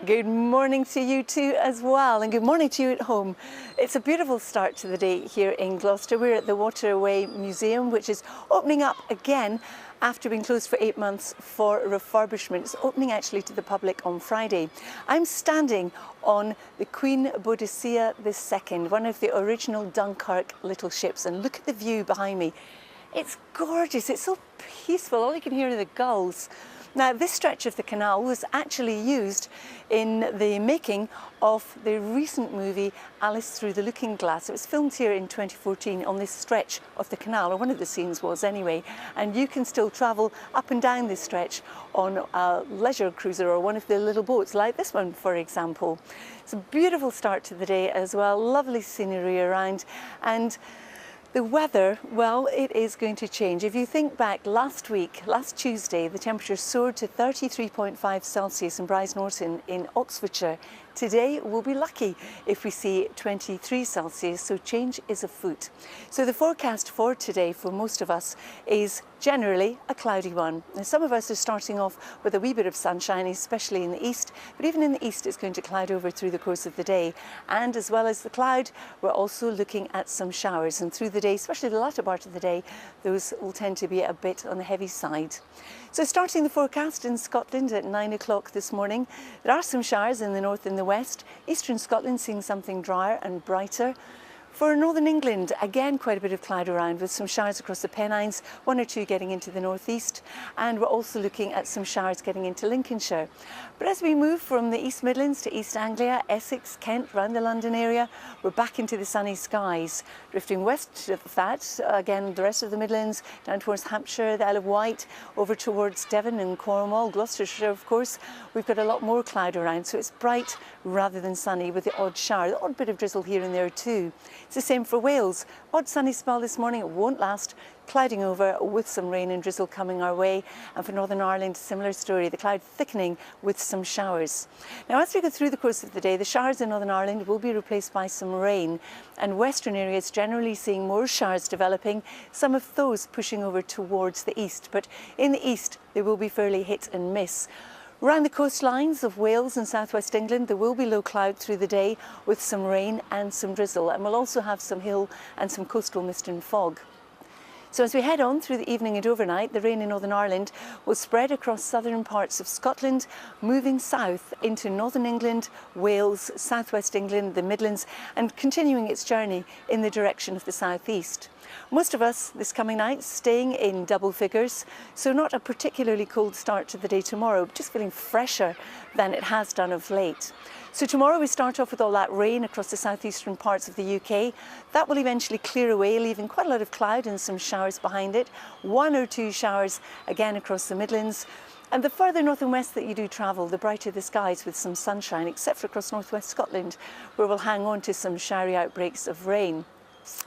Good morning to you too as well, and good morning to you at home. It's a beautiful start to the day here in Gloucester. We're at the Waterways Museum, which is opening up again after being closed for 8 months for refurbishment. It's opening actually to the public on Friday. I'm standing on the Queen Boadicea II, one of the original Dunkirk little ships, and look at the view behind me. It's gorgeous, it's so peaceful, all you can hear are the gulls. Now, this stretch of the canal was actually used in the making of the recent movie Alice Through the Looking Glass. It was filmed here in 2014 on this stretch of the canal, or one of the scenes was anyway, and you can still travel up and down this stretch on a leisure cruiser or one of the little boats like this one, for example. It's a beautiful start to the day as well, lovely scenery around, and the weather, well, it is going to change. If you think back last Tuesday, the temperature soared to 33.5 Celsius in Brize Norton in Oxfordshire. Today, we'll be lucky if we see 23 Celsius, so change is afoot. So the forecast for today for most of us is generally a cloudy one. Now, some of us are starting off with a wee bit of sunshine, especially in the east, but even in the east it's going to cloud over through the course of the day. And as well as the cloud, we're also looking at some showers, and through the day, especially the latter part of the day, those will tend to be a bit on the heavy side. So starting the forecast in Scotland at 9 o'clock this morning, there are some showers in the north and the west. Eastern Scotland seeing something drier and brighter. For northern England, again quite a bit of cloud around with some showers across the Pennines, one or two getting into the northeast, and we're also looking at some showers getting into Lincolnshire. But as we move from the East Midlands to East Anglia, Essex, Kent, round the London area, we're back into the sunny skies. Drifting west of that, again the rest of the Midlands, down towards Hampshire, the Isle of Wight, over towards Devon and Cornwall, Gloucestershire of course, we've got a lot more cloud around, so it's bright rather than sunny with the odd shower, the odd bit of drizzle here and there too. It's the same for Wales. Odd sunny spell this morning, it won't last, clouding over with some rain and drizzle coming our way. And for Northern Ireland, similar story, the cloud thickening with some showers. Now, as we go through the course of the day, the showers in Northern Ireland will be replaced by some rain, and western areas generally seeing more showers developing, some of those pushing over towards the east. But in the east, they will be fairly hit and miss. Around the coastlines of Wales and southwest England, there will be low cloud through the day with some rain and some drizzle, and we'll also have some hill and some coastal mist and fog. So as we head on through the evening and overnight, the rain in Northern Ireland will spread across southern parts of Scotland, moving south into northern England, Wales, southwest England, the Midlands, and continuing its journey in the direction of the southeast. Most of us this coming night staying in double figures, so not a particularly cold start to the day tomorrow, just feeling fresher than it has done of late. So tomorrow we start off with all that rain across the southeastern parts of the UK. That will eventually clear away, leaving quite a lot of cloud and some showers behind it. One or two showers again across the Midlands. And the further north and west that you do travel, the brighter the skies with some sunshine, except for across northwest Scotland, where we'll hang on to some showery outbreaks of rain.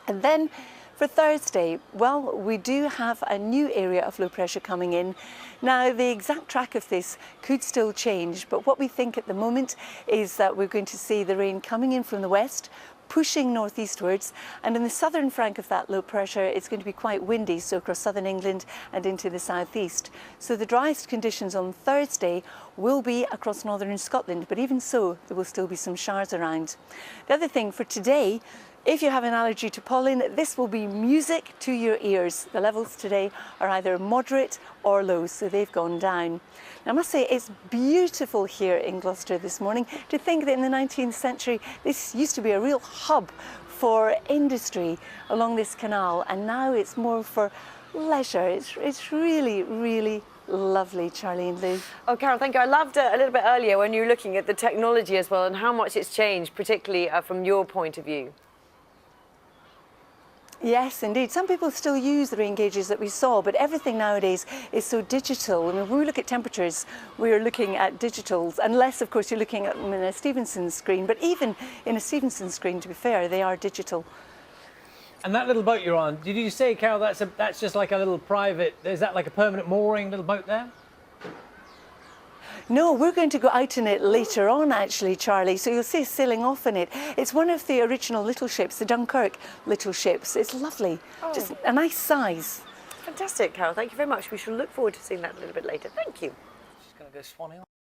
And then for Thursday, well, we do have a new area of low pressure coming in. Now, the exact track of this could still change, but what we think at the moment is that we're going to see the rain coming in from the west, pushing northeastwards, and in the southern flank of that low pressure it's going to be quite windy, so across southern England and into the southeast. So the driest conditions on Thursday will be across northern Scotland, but even so there will still be some showers around. The other thing for today, if you have an allergy to pollen, this will be music to your ears. The levels today are either moderate or low, so they've gone down. Now, I must say it's beautiful here in Gloucester this morning. To think that in the 19th century this used to be a real hub for industry along this canal, and now it's more for leisure. It's really, really lovely, Charlie and Lou. Oh, Carol, thank you. I loved it a little bit earlier when you were looking at the technology as well and how much it's changed, particularly from your point of view. Yes, indeed. Some people still use the rain gauges that we saw, but everything nowadays is so digital. I mean, when we look at temperatures, we're looking at digitals, unless, of course, you're looking at them in a Stephenson screen. But even in a Stephenson screen, to be fair, they are digital. And that little boat you're on, did you say, Carol, that's just like a little private, is that like a permanent mooring little boat there? No, we're going to go out in it later on, actually, Charlie, so you'll see us sailing off in it. It's one of the original little ships, the Dunkirk little ships. It's lovely, just a nice size. Fantastic, Carol. Thank you very much. We shall look forward to seeing that a little bit later. Thank you. She's going to go swanning off.